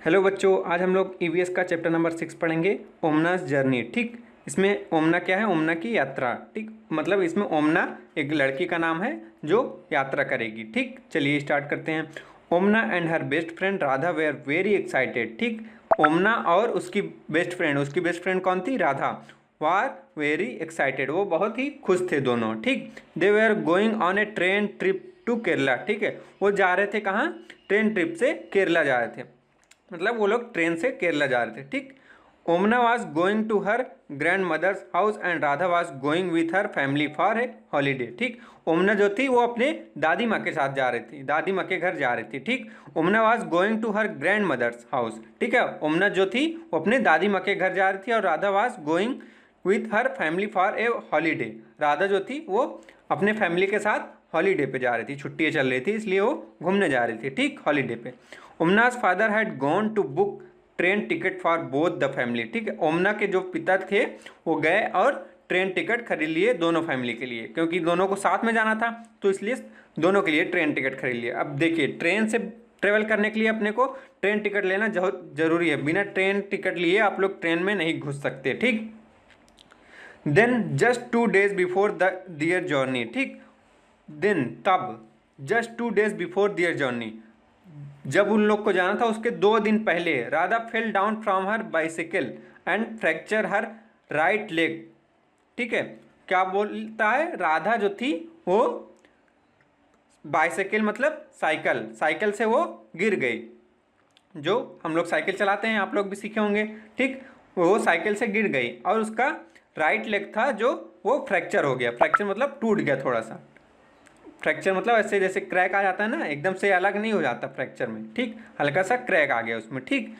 Hello बच्चों, आज हम लोग ईवीएस का चैप्टर नंबर 6 पढ़ेंगे, ओमना's जर्नी। ठीक, इसमें ओमना क्या है? ओमना की यात्रा। ठीक, मतलब इसमें ओमना एक लड़की का नाम है जो यात्रा करेगी। ठीक, चलिए स्टार्ट करते हैं। Omana and her best friend Radha were very excited. ठीक, ओमना और उसकी बेस्ट फ्रेंड कौन थी? राधा। वार वेरी एक्साइटेड, वो बहुत ही खुश थे दोनों। ठीक, they were going on a train trip to Kerala. ठीक है, वो जा रहे थे कहाँ? ट्रेन ट्रिप से केरला जा रहे थे, मतलब वो लोग ट्रेन से केरला जा रहे थे। ठीक, Omana was going to her grandmother's house and Radha was going with her family for a holiday. ठीक, ओमना जो थी वो अपने दादी माँ के साथ जा रही थी, दादी माँ के घर जा रही थी। ठीक, Omana was going to her grandmother's house. ठीक है, ओमना जो थी वो अपने दादी माँ के घर जा रही थी और Radha was going with her family for a holiday. Radha जो थी वो अपने फैमिली के साथ हॉलीडे पे जा रही थी, छुट्टियाँ चल रही थी इसलिए वो घूमने जा रही थी। ठीक, हॉलीडे पे। Omana's father had gone to book train ticket for both the family. ठीक है, ओमना के जो पिता थे वो गए और ट्रेन टिकट खरीद लिए दोनों फैमिली के लिए, क्योंकि दोनों को साथ में जाना था तो इसलिए दोनों के लिए ट्रेन टिकट खरीद लिए। अब देखिए, ट्रेन से ट्रेवल करने के लिए अपने को ट्रेन टिकट लेना बहुत ज़रूरी है, बिना ट्रेन टिकट लिए आप लोग ट्रेन में नहीं घुस सकते। ठीक, देन जस्ट 2 days बिफोर दियर जर्नी। ठीक, देन तब जस्ट 2 days बिफोर दियर जर्नी, जब उन लोग को जाना था उसके 2 दिन पहले, Radha fell down from her bicycle and fracture her right leg. ठीक है, क्या बोलता है? राधा जो थी वो बाइसाइकिल मतलब साइकिल, साइकिल से वो गिर गई। जो हम लोग साइकिल चलाते हैं, आप लोग भी सीखे होंगे। ठीक, वो साइकिल से गिर गई और उसका राइट लेग था जो वो फ्रैक्चर हो गया। फ्रैक्चर मतलब टूट गया थोड़ा सा। फ्रैक्चर मतलब ऐसे जैसे क्रैक आ जाता है ना, एकदम से अलग नहीं हो जाता फ्रैक्चर में। ठीक, हल्का सा क्रैक आ गया उसमें। ठीक,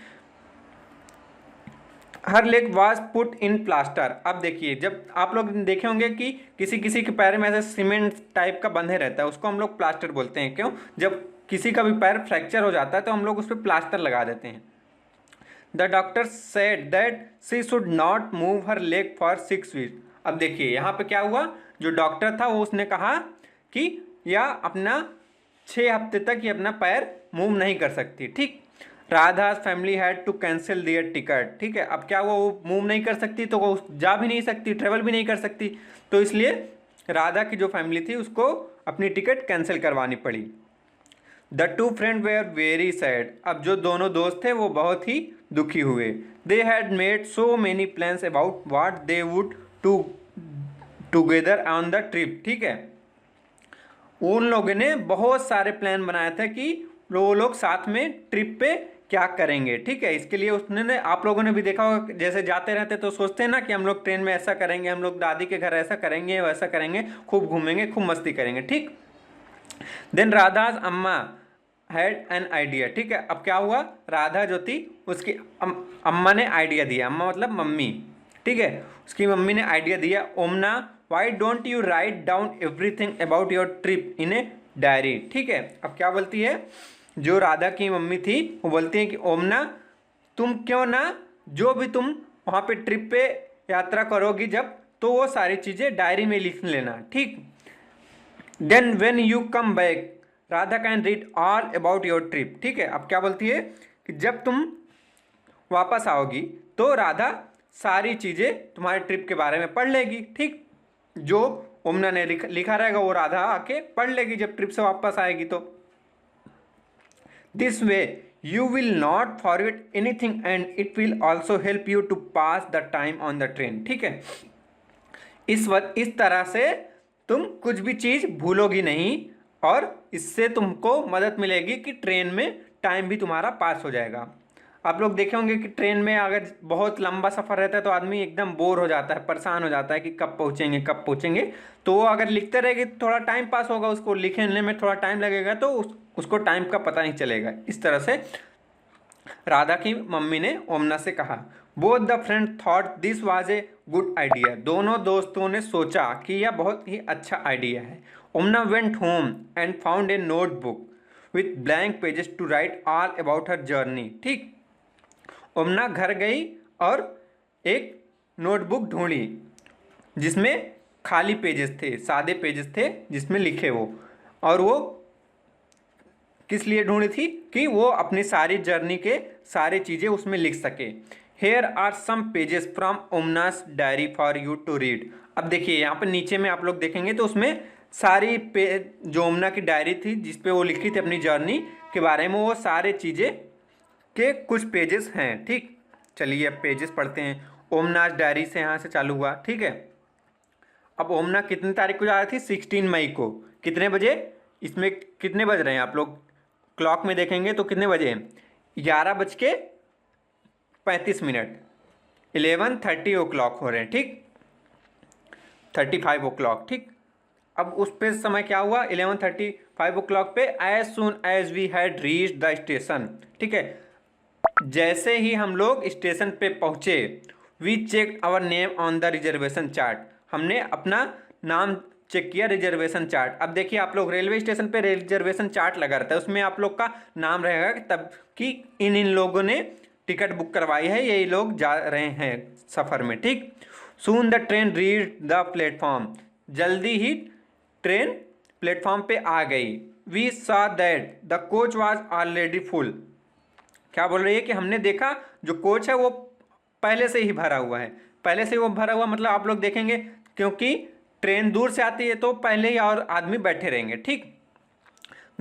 हर leg was put in plaster. अब देखिए, जब आप लोग देखे होंगे कि किसी किसी के पैर में ऐसे सीमेंट टाइप का बंधे रहता है, उसको हम लोग प्लास्टर बोलते हैं। क्यों? जब किसी का भी पैर फ्रैक्चर हो जाता है तो हम लोग उस पर प्लास्टर लगा देते हैं। The doctor said that she should not move her leg for 6 weeks। अब देखिए यहाँ पे क्या हुआ, जो डॉक्टर था वो उसने कहा कि या अपना 6 हफ्ते तक ये अपना पैर मूव नहीं कर सकती। ठीक, Radha family had to cancel their ticket. ठीक है, अब क्या हुआ, वो मूव नहीं कर सकती तो वो जा भी नहीं सकती, ट्रेवल भी नहीं कर सकती, तो इसलिए राधा की जो फैमिली थी उसको अपनी टिकट कैंसिल करवानी पड़ी। The two friend were very sad. अब जो दोनों दोस्त थे वो बहुत ही दुखी हुए। They had made so many plans about what they would to together on the trip. ठीक है, उन लोगों ने बहुत सारे प्लान बनाए थे कि वो लोग साथ में ट्रिप पे क्या करेंगे। ठीक है, इसके लिए उसने, आप लोगों ने भी देखा होगा, जैसे जाते रहते तो सोचते हैं ना कि हम लोग ट्रेन में ऐसा करेंगे, हम लोग दादी के घर ऐसा करेंगे, वैसा करेंगे, खूब घूमेंगे, खूब मस्ती करेंगे। ठीक, देन राधाज अम्मा हैड एन आइडिया। ठीक है, अब क्या हुआ, राधा जो थी उसकी अम्मा ने आइडिया दिया। अम्मा मतलब मम्मी। ठीक है, उसकी मम्मी ने आइडिया दिया, Omana why don't you write down everything about your trip in a diary. ठीक है, अब क्या बोलती है, जो राधा की मम्मी थी वो बोलती है कि ओमना तुम क्यों ना जो भी तुम वहाँ पे ट्रिप पे यात्रा करोगी जब, तो वो सारी चीज़ें डायरी में लिख लेना। ठीक, then when you come back Radha can read all about your trip. ठीक है, अब क्या बोलती है कि जब तुम वापस आओगी तो राधा सारी चीज़ें तुम्हारे ट्रिप के बारे में पढ़ लेगी। ठीक, जो ओमना ने लिखा रहेगा वो राधा आके पढ़ लेगी जब ट्रिप से वापस आएगी तो। This way you will not forget anything and it will also help you to pass the time on the train. ठीक है, इस तरह से तुम कुछ भी चीज़ भूलोगी नहीं और इससे तुमको मदद मिलेगी कि ट्रेन में टाइम भी तुम्हारा पास हो जाएगा। आप लोग देखे होंगे कि ट्रेन में अगर बहुत लंबा सफ़र रहता है तो आदमी एकदम बोर हो जाता है, परेशान हो जाता है कि कब पहुँचेंगे कब पहुँचेंगे। तो वो अगर लिखते रहेगी तो थोड़ा टाइम पास होगा, उसको लिखने में थोड़ा टाइम लगेगा तो उसको टाइम का पता नहीं चलेगा। इस तरह से राधा की मम्मी ने ओमना से कहा। Both the friend thought this was a good idea. दोनों दोस्तों ने सोचा कि यह बहुत ही अच्छा आइडिया है। Omana went home and found a notebook with blank pages to write all about her journey. ठीक, ओमना घर गई और एक नोटबुक ढूंढी जिसमें खाली पेजेस थे, सादे पेजेस थे जिसमें लिखे वो, और वो किस लिए ढूंढी थी कि वो अपनी सारी जर्नी के सारी चीज़ें उसमें लिख सके। Here are some pages from Omana's diary for you to read. अब देखिए यहाँ पर नीचे में आप लोग देखेंगे तो उसमें सारी जो ओमना की डायरी थी जिसपे वो लिखी थी अपनी जर्नी के बारे में, वो सारे चीज़ें के कुछ पेजेस हैं। ठीक, चलिए अब पेजेस पढ़ते हैं। ओमनास डायरी से यहाँ से चालू हुआ। ठीक है, अब ओमना कितनी तारीख को जा रही थी? 16 मई को। कितने बजे? इसमें कितने बज रहे हैं आप लोग क्लॉक में देखेंगे तो कितने बजे हैं? 11:35। 11:30 ओ क्लॉक हो रहे हैं। ठीक, 35 ओ क्लॉक। ठीक, अब उस पे समय क्या हुआ? 11:35 ओ क्लॉक पे as soon as we had reach the station. ठीक है, जैसे ही हम लोग स्टेशन पे पहुंचे, we check our name on the reservation chart. हमने अपना नाम चेक किया रिजर्वेशन चार्ट। अब देखिए आप लोग रेलवे स्टेशन पे रिजर्वेशन चार्ट लगा रहता है, उसमें आप लोग का नाम रहेगा तब कि इन लोगों ने टिकट बुक करवाई है, यही लोग जा रहे हैं सफ़र में। ठीक, soon the train reach the platform. जल्दी ही ट्रेन प्लेटफॉर्म पे आ गई। We saw that the coach was already full. क्या बोल रही है कि हमने देखा जो कोच है वो पहले से ही भरा हुआ है। पहले से ही वो भरा हुआ मतलब आप लोग देखेंगे क्योंकि ट्रेन दूर से आती है तो पहले ही और आदमी बैठे रहेंगे। ठीक,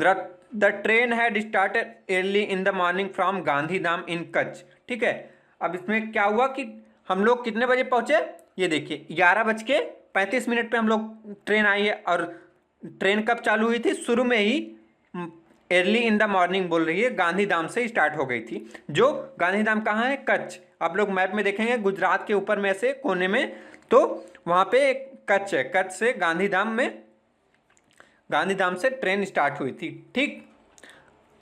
the train had started early in the morning from Gandhidham in Kutch. ठीक है, अब इसमें क्या हुआ कि हम लोग कितने बजे पहुंचे? ये देखिए 11:35 पे हम लोग ट्रेन आई है। और ट्रेन कब चालू हुई थी? शुरू में ही अर्ली इन द मॉर्निंग बोल रही है, गांधीधाम से स्टार्ट हो गई थी। जो गांधीधाम कहाँ है? कच्छ। आप लोग मैप में देखेंगे गुजरात के ऊपर में से कोने में, तो वहाँ पे एक कच्छ है। कच्छ से गांधीधाम से ट्रेन स्टार्ट हुई थी। ठीक,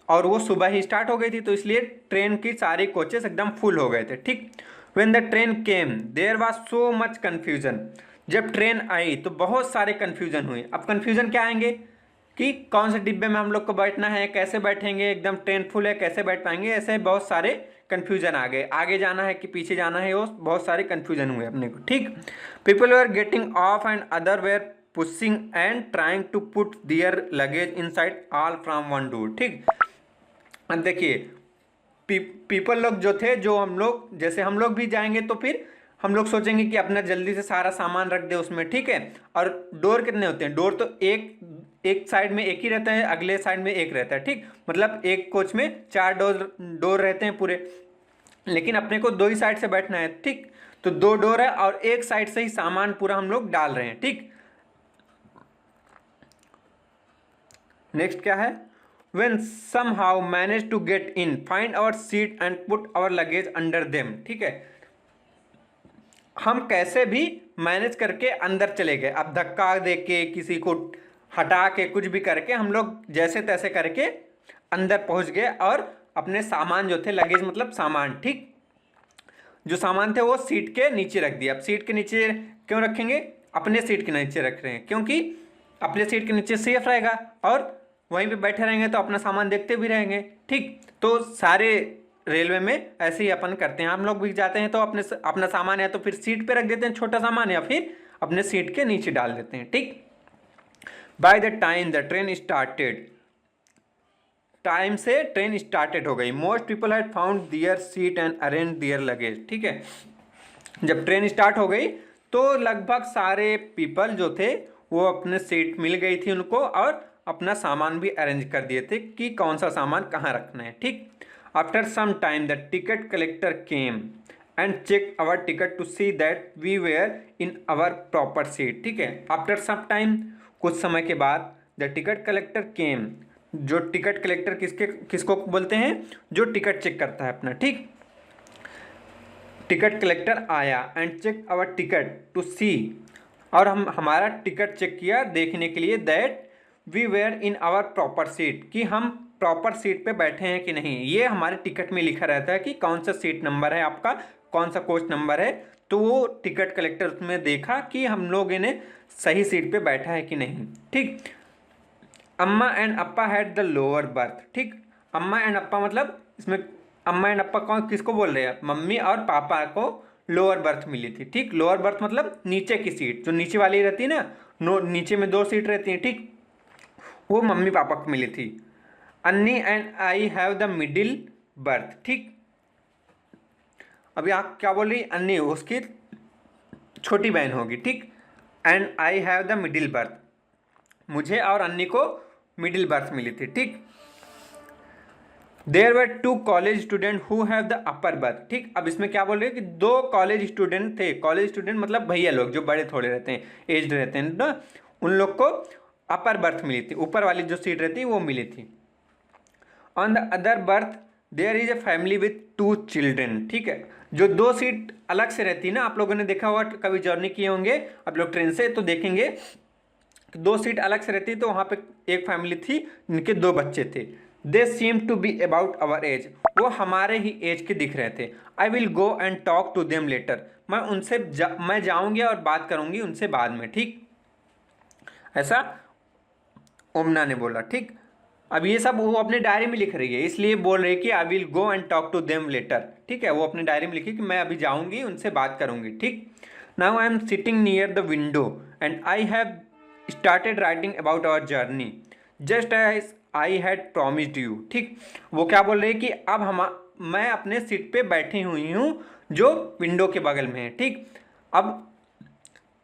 और वो सुबह ही स्टार्ट हो गई थी तो इसलिए ट्रेन की सारी कोचेस एकदम फुल हो गए थे। ठीक, when the train came there was so much confusion. जब ट्रेन आई तो बहुत सारे कन्फ्यूजन हुए। अब कन्फ्यूजन क्या आएंगे कि कौन से डिब्बे में हम लोग को बैठना है, कैसे बैठेंगे, एकदम ट्रेन फुल है कैसे बैठ पाएंगे, ऐसे बहुत सारे कन्फ्यूजन आ गए। आगे जाना है कि पीछे जाना है, वो बहुत सारे कन्फ्यूजन हुए अपने को। ठीक, people were getting off and other were pushing and trying to put their luggage inside all from one door. ठीक, अब देखिए पीपल लोग जो थे, जो हम लोग जैसे हम लोग भी जाएंगे तो फिर हम लोग सोचेंगे कि अपना जल्दी से सारा सामान रख दे उसमें। ठीक है, और डोर कितने होते हैं? डोर तो एक साइड में एक ही रहता है, अगले साइड में एक रहता है। ठीक, मतलब एक कोच में 4 डोर रहते हैं पूरे, लेकिन अपने को 2 ही साइड से बैठना है। ठीक, तो 2 डोर है और एक साइड से ही सामान पूरा हम लोग डाल रहे हैं। ठीक, नेक्स्ट क्या है? When somehow managed to get in, find our seat and put our luggage under them। ठीक है, हम कैसे भी मैनेज करके अंदर चले गए। अब धक्का दे के किसी को हटा के कुछ भी करके हम लोग जैसे तैसे करके अंदर पहुंच गए और अपने सामान जो थे, लगेज मतलब सामान, ठीक, जो सामान थे वो सीट के नीचे रख दिया। अब सीट के नीचे क्यों रखेंगे? अपने सीट के नीचे रख रहे हैं क्योंकि अपने सीट के नीचे सेफ रहेगा और वहीं पे बैठे रहेंगे तो अपना सामान देखते भी रहेंगे। ठीक, तो सारे रेलवे में ऐसे ही अपन करते हैं। हम लोग भी जाते हैं तो अपना सामान या तो फिर सीट पे रख देते हैं छोटा सामान, या फिर अपने सीट के नीचे डाल देते हैं। ठीक, by the time the train started, time से ट्रेन स्टार्टेड हो गई। Most people had found their seat and arrange their luggage. ठीक है, जब ट्रेन स्टार्ट हो गई तो लगभग सारे पीपल जो थे वो अपने सीट मिल गई थी उनको और अपना सामान भी अरेंज कर दिए थे कि कौन सा सामान कहाँ रखना है। ठीक, after some time the ticket collector came and check our ticket to see that we were in our proper seat. ठीक है, आफ्टर सम टाइम, कुछ समय के बाद, द टिकट कलेक्टर केम, जो टिकट कलेक्टर किसको बोलते हैं? जो टिकट चेक करता है अपना। ठीक, टिकट कलेक्टर आया and check our ticket to see, और हमारा टिकट चेक किया देखने के लिए that we were in our proper seat, कि हम प्रॉपर सीट पे बैठे हैं कि नहीं। ये हमारे टिकट में लिखा रहता है कि कौन सा सीट नंबर है आपका, कौन सा कोच नंबर है। तो वो टिकट कलेक्टर उसमें देखा कि हम लोग इन्हें सही सीट पे बैठा है कि नहीं। ठीक, अम्मा and Appa had the lower berth. ठीक, अम्मा एंड अप्पा मतलब इसमें अम्मा एंड अप्पा कौन किसको बोल रहे हैं? मम्मी और पापा को लोअर बर्थ मिली थी। ठीक, लोअर बर्थ मतलब नीचे की सीट, जो नीचे वाली रहती है ना, नीचे में 2 सीट रहती हैं। ठीक, वो मम्मी पापा को मिली थी। अन्नी and I have the middle birth. ठीक, अभी आप क्या बोल रही, अन्नी उसकी छोटी बहन होगी। ठीक, and I have the middle berth, मुझे और अन्नी को मिडिल बर्थ मिली थी। ठीक, there were 2 college student who have the upper berth. ठीक, अब इसमें क्या बोल रहे हैं कि 2 कॉलेज स्टूडेंट थे। कॉलेज स्टूडेंट मतलब भैया लोग जो बड़े थोड़े रहते हैं, एज्ड रहते हैं ना, उन लोग को अपर बर्थ मिली थी, ऊपर वाली जो सीट रहती है वो मिली थी। On the other berth there is a family with 2 children. ठीक है, जो 2 सीट अलग से रहती है ना, आप लोगों ने देखा होगा, कभी जर्नी किए होंगे आप लोग ट्रेन से, तो देखेंगे 2 सीट अलग से रहती, तो वहाँ पे एक फैमिली थी जिनके 2 बच्चे थे। They seem to be about our age, वो हमारे ही एज के दिख रहे थे। I will go and talk to them later, मैं उनसे मैं जाऊंगी और बात करूंगी उनसे बाद में। ठीक, ऐसा ओमना ने बोला। ठीक, अब ये सब वो अपने डायरी में लिख रही है, इसलिए बोल रही है कि I will go and talk to them later. ठीक है, वो अपने डायरी में लिखी कि मैं अभी जाऊंगी उनसे बात करूंगी। ठीक, now I am sitting near the window and I have started writing about our journey just as I had promised you. ठीक, वो क्या बोल रही है कि अब मैं अपने सीट पे बैठी हुई हूँ जो विंडो के बगल में है। ठीक, अब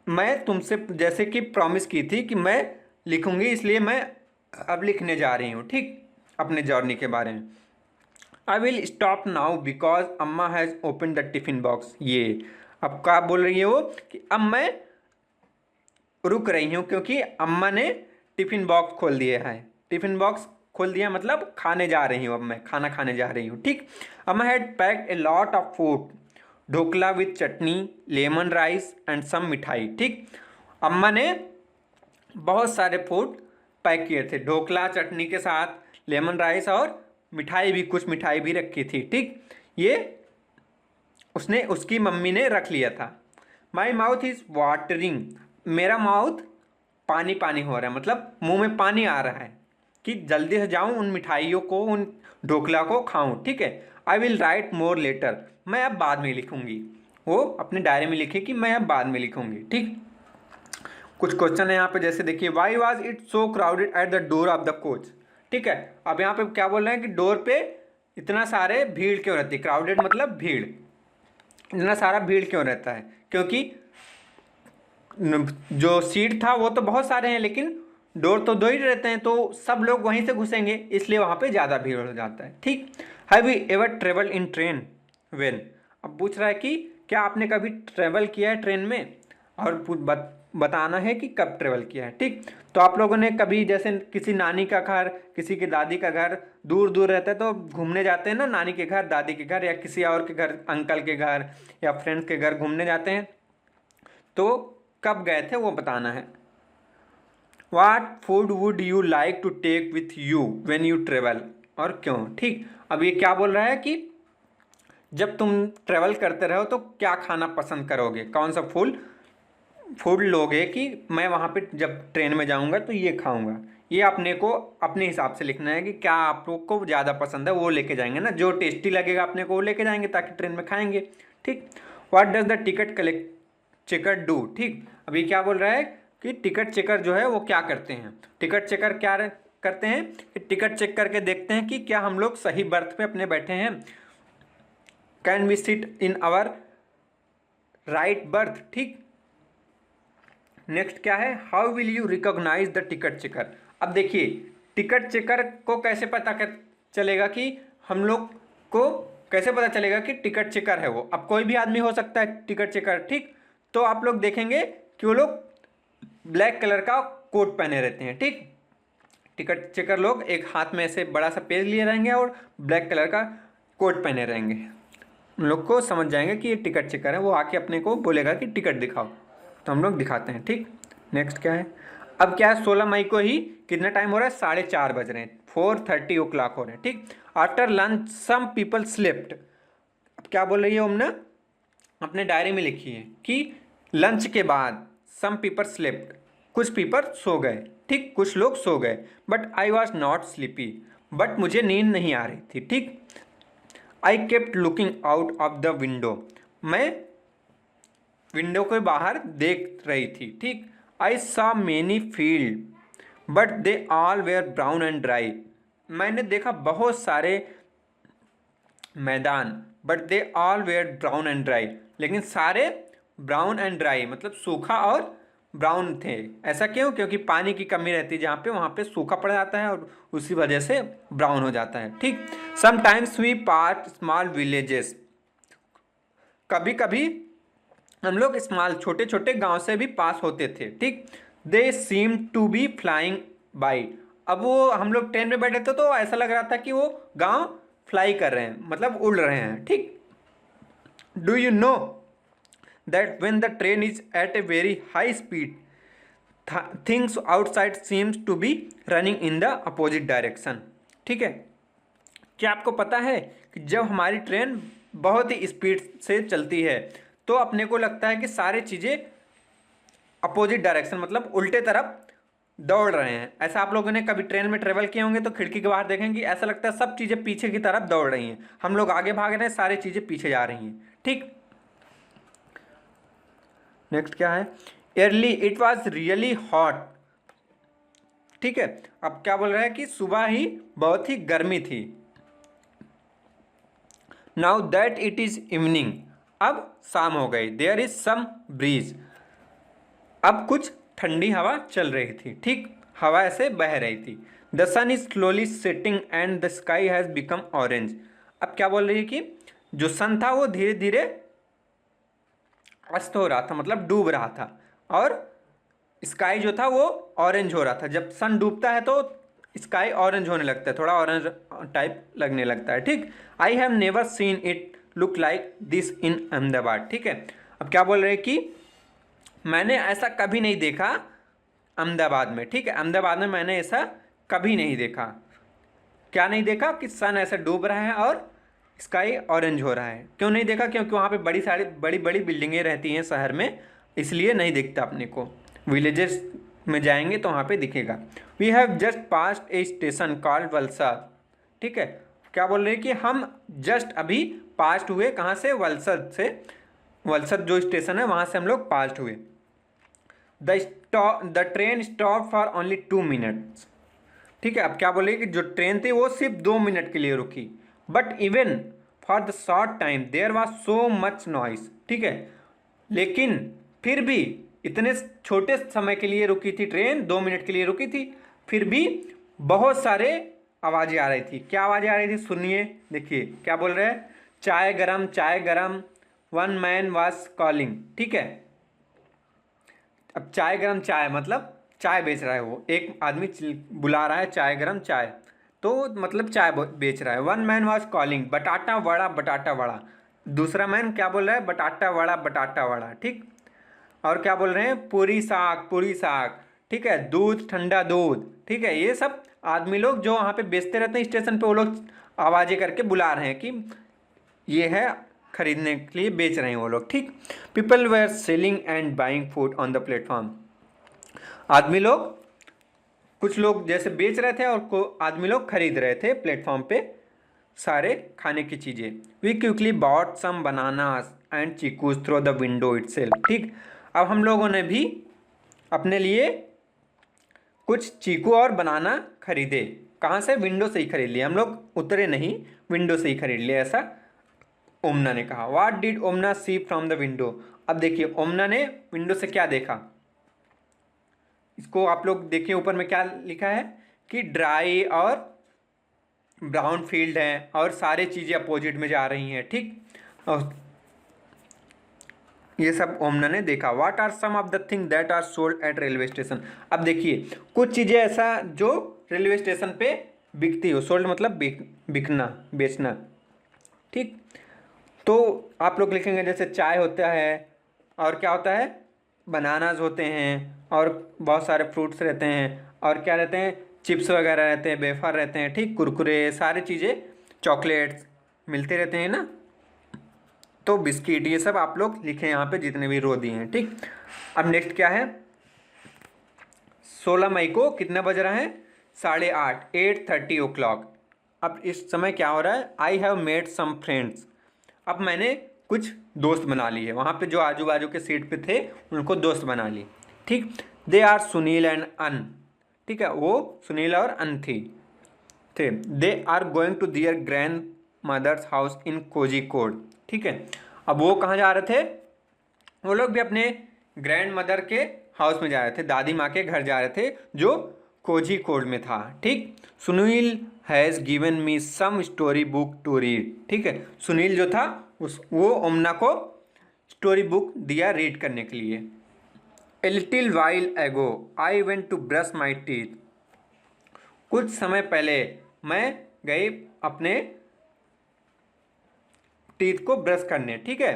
मैं तुमसे जैसे कि प्रॉमिस की थी कि मैं लिखूंगी, इसलिए मैं अब लिखने जा रही हूँ। ठीक, अपने जर्नी के बारे में। I will stop now because amma has open the tiffin box. ये अब क्या बोल रही है वो कि अब मैं रुक रही हूँ क्योंकि अम्मा ने टिफिन बॉक्स खोल दिया है। टिफिन बॉक्स खोल दिया मतलब खाने जा रही हूँ, अब मैं खाना खाने जा रही हूँ। ठीक, अम्मा had packed a lot of food, dhokla with chutney, lemon rice and some mithai. ठीक, अम्मा ने बहुत सारे फूड पैक किए थे, ढोकला चटनी के साथ, लेमन राइस और मिठाई भी, कुछ मिठाई भी रखी थी। ठीक, ये उसने उसकी मम्मी ने रख लिया था। माई माउथ इज वाटरिंग, मेरा माउथ पानी पानी हो रहा है, मतलब मुंह में पानी आ रहा है कि जल्दी से जाऊं उन मिठाइयों को, उन ढोकला को खाऊं। ठीक है, I will write more later, मैं अब बाद में लिखूंगी। वो अपने डायरी में लिखे कि मैं अब बाद में लिखूंगी। ठीक, कुछ क्वेश्चन है यहाँ पे, जैसे देखिए, why was it so crowded at the door of the coach. ठीक है, अब यहाँ पे क्या बोल रहे हैं कि डोर पे इतना सारे भीड़ क्यों रहती है, क्राउडेड मतलब भीड़, इतना सारा भीड़ क्यों रहता है, क्योंकि जो सीट था वो तो बहुत सारे हैं लेकिन डोर तो 2 ही रहते हैं, तो सब लोग वहीं से घुसेंगे, इसलिए वहाँ पे ज़्यादा भीड़ हो जाता है। ठीक, have you ever travel in train when, अब पूछ रहा है कि क्या आपने कभी ट्रेवल किया है ट्रेन में, और बताना है कि कब ट्रेवल किया है। ठीक, तो आप लोगों ने कभी जैसे किसी नानी का घर, किसी की दादी का घर दूर दूर रहता है तो घूमने जाते हैं ना, नानी के घर, दादी के घर, या किसी और के घर, अंकल के घर या फ्रेंड्स के घर घूमने जाते हैं, तो कब गए थे वो बताना है। What food would you like to take with you when you travel, और क्यों। ठीक, अब ये क्या बोल रहा है कि जब तुम ट्रेवल करते रहो तो क्या खाना पसंद करोगे, कौन सा फूड लोगे कि मैं वहाँ पे जब ट्रेन में जाऊँगा तो ये खाऊँगा। ये अपने को अपने हिसाब से लिखना है कि क्या आप लोग को ज़्यादा पसंद है वो लेके जाएंगे ना, जो टेस्टी लगेगा अपने को वो लेके जाएंगे ताकि ट्रेन में खाएंगे। ठीक, what does the ticket collect checker do. ठीक, अभी क्या बोल रहा है कि टिकट चेकर जो है वो क्या करते हैं। टिकट चेकर क्या करते हैं कि टिकट चेक करके देखते हैं कि क्या हम लोग सही बर्थ पे अपने बैठे हैं, can we sit in our right berth. ठीक, नेक्स्ट क्या है, how will you recognise the ticket checker. अब देखिए, टिकट चेकर को कैसे पता चलेगा कि हम लोग को कैसे पता चलेगा कि टिकट चेकर है वो, अब कोई भी आदमी हो सकता है टिकट चेकर। ठीक, तो आप लोग देखेंगे कि वो लोग ब्लैक कलर का कोट पहने रहते हैं। ठीक, टिकट चेकर लोग एक हाथ में ऐसे बड़ा सा पेज लिए रहेंगे और ब्लैक कलर का कोट पहने रहेंगे, उन लोग को समझ जाएंगे कि ये टिकट चेकर है, वो आके अपने को बोलेगा कि टिकट दिखाओ, तो हम लोग दिखाते हैं। ठीक, नेक्स्ट क्या है, अब क्या है, 16 मई को ही कितना टाइम हो रहा है, 4:30 बज रहे हैं, 4:30 o'clock हो रहे हैं। ठीक, after lunch some people slept. अब क्या बोल रही है ओमना, अपने डायरी में लिखी है कि लंच के बाद सम पीपल स्लेप्ट, कुछ पीपल सो गए। ठीक, कुछ लोग सो गए, but I was not sleepy, but मुझे नींद नहीं आ रही थी। ठीक, I kept looking out of the window, मैं विंडो के बाहर देख रही थी। ठीक, I saw many field but they all were brown and dry, मैंने देखा बहुत सारे मैदान, but they all were brown and dry, लेकिन सारे ब्राउन एंड ड्राई मतलब सूखा और ब्राउन थे। ऐसा क्यों? क्योंकि पानी की कमी रहती है जहाँ पे, वहाँ पे सूखा पड़ जाता है और उसी वजह से ब्राउन हो जाता है। ठीक। Sometimes we pass small villages, कभी कभी हम लोग स्मॉल छोटे छोटे गांव से भी पास होते थे। ठीक। They seem to be flying by, अब वो हम लोग ट्रेन में बैठे थे तो ऐसा लग रहा था कि वो गांव फ्लाई कर रहे हैं, मतलब उड़ रहे हैं। ठीक। Do you know that when the train is at a very high speed things outside seems to be running in the opposite direction. ठीक है, क्या आपको पता है कि जब हमारी ट्रेन बहुत ही स्पीड से चलती है तो अपने को लगता है कि सारी चीज़ें अपोजिट डायरेक्शन मतलब उल्टे तरफ दौड़ रहे हैं। ऐसा आप लोगों ने कभी ट्रेन में ट्रेवल किए होंगे तो खिड़की के बाहर देखेंगे, ऐसा लगता है सब चीज़ें पीछे की तरफ दौड़ रही हैं, हम लोग आगे भाग रहे हैं, सारी चीज़ें पीछे जा रही हैं। ठीक। नेक्स्ट क्या है? Early it was really hot. ठीक है, अब क्या बोल रहा है कि सुबह ही बहुत ही गर्मी थी। Now that it is evening, अब शाम हो गई। देयर इज सम ब्रीज, अब कुछ ठंडी हवा चल रही थी। ठीक, हवा ऐसे बह रही थी। The sun is slowly setting and the sky has become orange. अब क्या बोल रही है कि जो सन था वो धीरे धीरे अस्त हो रहा था, मतलब डूब रहा था, और स्काई जो था वो ऑरेंज हो रहा था। जब सन डूबता है तो स्काई ऑरेंज होने लगता है, थोड़ा ऑरेंज टाइप लगने लगता है। ठीक। I have never seen it look like this in Ahmedabad. ठीक है, अब क्या बोल रहे हैं कि मैंने ऐसा कभी नहीं देखा अहमदाबाद में। ठीक है, अहमदाबाद में मैंने ऐसा कभी नहीं देखा। क्या नहीं देखा? कि सन ऐसे डूब रहा है और स्काई ऑरेंज हो रहा है। क्यों नहीं देखा? क्योंकि वहाँ पे बड़ी बड़ी बिल्डिंगें रहती हैं शहर में, इसलिए नहीं दिखता अपने को। विलेजेस में जाएंगे तो वहाँ पे दिखेगा। We have just passed a station called Valsad. ठीक है, क्या बोल रहे हैं कि हम जस्ट अभी पास्ट हुए, कहाँ से? वलसद से। वलसद जो स्टेशन है वहाँ से हम लोग पास्ट हुए। The train stop for only 2 minutes. ठीक है, अब क्या बोले कि जो ट्रेन थी वो सिर्फ 2 मिनट के लिए रुकी। But even for the short time there was so much noise. ठीक है, लेकिन फिर भी इतने छोटे समय के लिए रुकी थी ट्रेन, 2 मिनट के लिए रुकी थी, फिर भी बहुत सारे आवाज़ें आ रही थी। क्या आवाज़ें आ रही थी? सुनिए, देखिए क्या बोल रहे हैं। चाय गरम, चाय गरम, वन मैन वॉज कॉलिंग। ठीक है, अब चाय गरम, चाय मतलब चाय बेच रहा है वो, एक आदमी बुला रहा है चाय गरम चाय, तो मतलब चाय बेच रहा है। वन मैन वॉज कॉलिंग बटाटा वड़ा, बटाटा वड़ा। दूसरा मैन क्या बोल रहा है? बटाटा वड़ा, बटाटा वड़ा। ठीक। और क्या बोल रहे हैं? पूरी साग, पूरी साग। ठीक है, दूध, ठंडा दूध। ठीक है, ये सब आदमी लोग जो वहाँ पे बेचते रहते हैं स्टेशन पे, वो लोग आवाज़ें करके बुला रहे हैं कि ये है, खरीदने के लिए बेच रहे हैं वो लोग। ठीक। People were selling and buying food on the platform. आदमी लोग, कुछ लोग जैसे बेच रहे थे और आदमी लोग खरीद रहे थे प्लेटफॉर्म पे सारे खाने की चीज़ें। We quickly bought some bananas and chikoos through the window itself. ठीक, अब हम लोगों ने भी अपने लिए कुछ चीकू और बनाना खरीदे। कहाँ से? विंडो से ही खरीद लिए हम लोग, उतरे नहीं, विंडो से ही खरीद लिए, ऐसा ओमना ने कहा। What did Omana see from the window. अब देखिए ओमना ने विंडो से क्या देखा, इसको आप लोग देखिए ऊपर में क्या लिखा है कि ड्राई और ब्राउन फील्ड है और सारी चीज़ें अपोजिट में जा रही हैं। ठीक, और ये सब ओमना ने देखा। What are some of the thing that are sold at railway station. अब देखिए कुछ चीज़ें ऐसा जो रेलवे स्टेशन पे बिकती हो, सोल्ड मतलब बिकना, बेचना। ठीक, तो आप लोग लिखेंगे जैसे चाय होता है, और क्या होता है? बनानाज होते हैं, और बहुत सारे फ्रूट्स रहते हैं, और क्या रहते हैं? चिप्स वगैरह रहते हैं, वेफर रहते हैं। ठीक, कुरकुरे, सारी चीज़ें, चॉकलेट्स मिलते रहते हैं ना, तो बिस्किट, ये सब आप लोग लिखें यहाँ पे जितने भी रो दिए हैं। ठीक, अब नेक्स्ट क्या है? 16 मई को कितना बज रहा है? 8:30, 8:30 o'clock। अब इस समय क्या हो रहा है? I have made some friends. अब मैंने कुछ दोस्त बना लिए, वहाँ पे जो आजू बाजू के सीट पे थे उनको दोस्त बना ली। ठीक, they are Sunil and Ann. ठीक है, वो सुनील और अन थे। They are going to their grandmother's house in Kozhikode. ठीक है, अब वो कहाँ जा रहे थे? वो लोग भी अपने ग्रैंड मदर के हाउस में जा रहे थे, दादी माँ के घर जा रहे थे, जो कोझिकोड में था। ठीक, Sunil has given me some story book to read. ठीक है, सुनील जो था वो ओमना को स्टोरी बुक दिया रीड करने के लिए। ए little while ago I went to brush my teeth. कुछ समय पहले मैं गई अपने टीथ को ब्रश करने। ठीक है,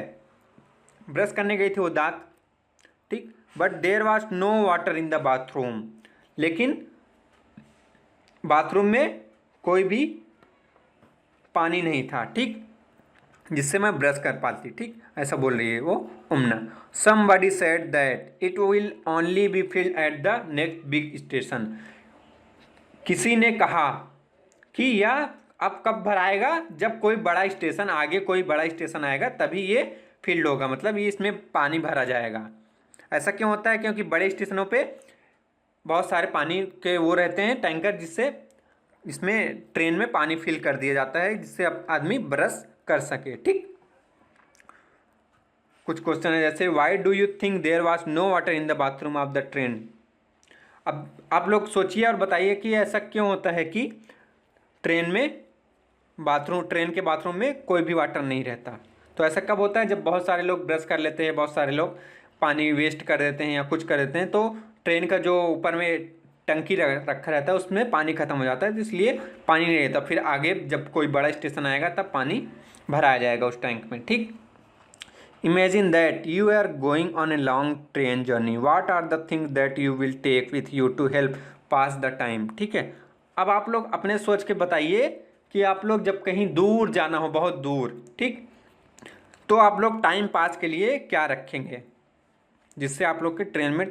ब्रश करने गई थी वो दांत। ठीक, but there was no water in the bathroom. लेकिन बाथरूम में कोई भी पानी नहीं था, ठीक, जिससे मैं ब्रश कर पाती। ठीक, ऐसा बोल रही है वो Omana. Somebody said that it will only be filled at the next big station. किसी ने कहा कि यह अब कब भराएगा? जब कोई बड़ा स्टेशन, आगे कोई बड़ा स्टेशन आएगा तभी ये फील्ड होगा, मतलब ये इसमें पानी भरा जाएगा। ऐसा क्यों होता है? क्योंकि बड़े स्टेशनों पे बहुत सारे पानी के वो रहते हैं टैंकर, जिससे इसमें ट्रेन में पानी फिल कर दिया जाता है, जिससे अब आदमी ब्रश कर सके। ठीक, कुछ क्वेश्चन है जैसे why do you think there was no water in the bathroom of the train. अब आप लोग सोचिए और बताइए कि ऐसा क्यों होता है कि ट्रेन के बाथरूम में कोई भी वाटर नहीं रहता। तो ऐसा कब होता है? जब बहुत सारे लोग ब्रश कर लेते हैं, बहुत सारे लोग पानी वेस्ट कर देते हैं या कुछ कर देते हैं, तो ट्रेन का जो ऊपर में टंकी रखा रहता है उसमें पानी खत्म हो जाता है, इसलिए पानी नहीं रहता। फिर आगे जब कोई बड़ा स्टेशन आएगा तब पानी भराया जाएगा उस टैंक में। ठीक, imagine that you are going on a long train journey, what are the things that you will take with you to help pass the time. ठीक है, अब आप लोग अपने सोच के बताइए कि आप लोग जब कहीं दूर जाना हो, बहुत दूर, ठीक, तो आप लोग टाइम पास के लिए क्या रखेंगे जिससे आप लोग के ट्रेन में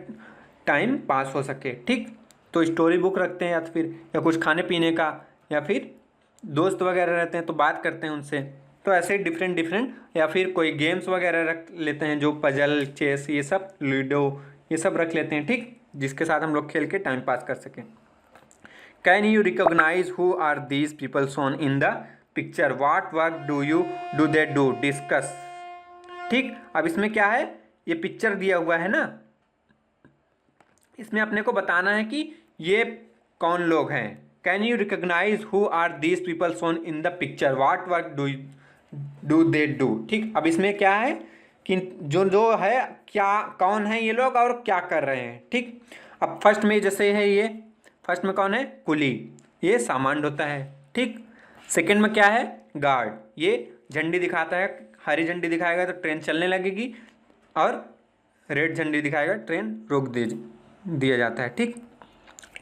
टाइम पास हो सके। ठीक, तो स्टोरी बुक रखते हैं या फिर कुछ खाने पीने का, या फिर दोस्त वगैरह रहते हैं तो बात करते हैं उनसे। तो ऐसे डिफरेंट या फिर कोई गेम्स वगैरह रख लेते हैं, जो पजल, चेस, ये सब, लूडो, ये सब रख लेते हैं। ठीक, जिसके साथ हम लोग खेल के टाइम पास कर सकें। Can you recognise who are these people shown in the picture, what work do they do, discuss. ठीक, अब इसमें क्या है, ये पिक्चर दिया हुआ है ना, इसमें अपने को बताना है कि ये कौन लोग हैं। Can you recognise who are these people shown in the picture, what work do they do. ठीक, अब इसमें क्या है कि जो है, क्या, कौन है ये लोग और क्या कर रहे हैं। ठीक, अब फर्स्ट में जैसे है, ये फर्स्ट में कौन है? कुली, ये सामान ढोता है। ठीक, सेकंड में क्या है? गार्ड, ये झंडी दिखाता है, हरी झंडी दिखाएगा तो ट्रेन चलने लगेगी, और रेड झंडी दिखाएगा ट्रेन रोक दिया जाता है। ठीक,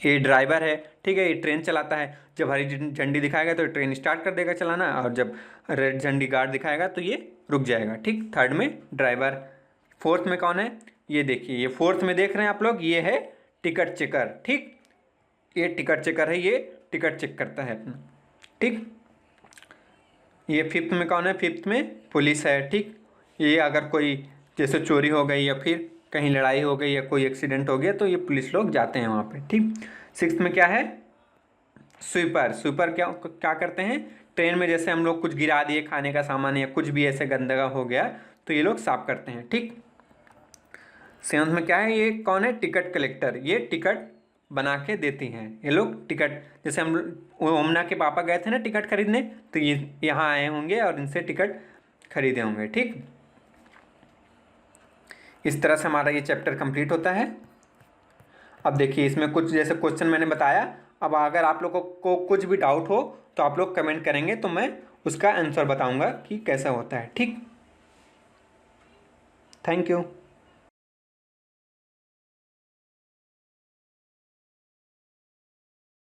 ये ड्राइवर है। ठीक है, ये ट्रेन चलाता है, जब हरी झंडी दिखाएगा तो ट्रेन स्टार्ट कर देगा चलाना, और जब रेड झंडी गार्ड दिखाएगा तो ये रुक जाएगा। ठीक, थर्ड में ड्राइवर। फोर्थ में कौन है? ये देखिए, ये फोर्थ में देख रहे हैं आप लोग, ये है टिकट चेकर। ठीक, ये टिकट चेकर है, ये टिकट चेक करता है अपना। ठीक, ये फिफ्थ में कौन है? फिफ्थ में पुलिस है। ठीक, ये अगर कोई जैसे चोरी हो गई या फिर कहीं लड़ाई हो गई या कोई एक्सीडेंट हो गया तो ये पुलिस लोग जाते हैं वहाँ पे। ठीक, सिक्स्थ में क्या है? स्वीपर। स्वीपर क्या करते हैं? ट्रेन में जैसे हम लोग कुछ गिरा दिए, खाने का सामान या कुछ भी ऐसे गंदगा हो गया तो ये लोग साफ करते हैं। ठीक, सेवंथ में क्या है? ये कौन है? टिकट कलेक्टर, ये टिकट बना के देती हैं ये लोग। टिकट जैसे हम ओमना के पापा गए थे ना टिकट खरीदने, तो ये यहाँ आए होंगे और इनसे टिकट खरीदे होंगे। ठीक, इस तरह से हमारा ये चैप्टर कंप्लीट होता है। अब देखिए, इसमें कुछ जैसे क्वेश्चन मैंने बताया, अब अगर आप लोगों को कुछ भी डाउट हो तो आप लोग कमेंट करेंगे तो मैं उसका आंसर बताऊंगा कि कैसा होता है। ठीक, थैंक यू।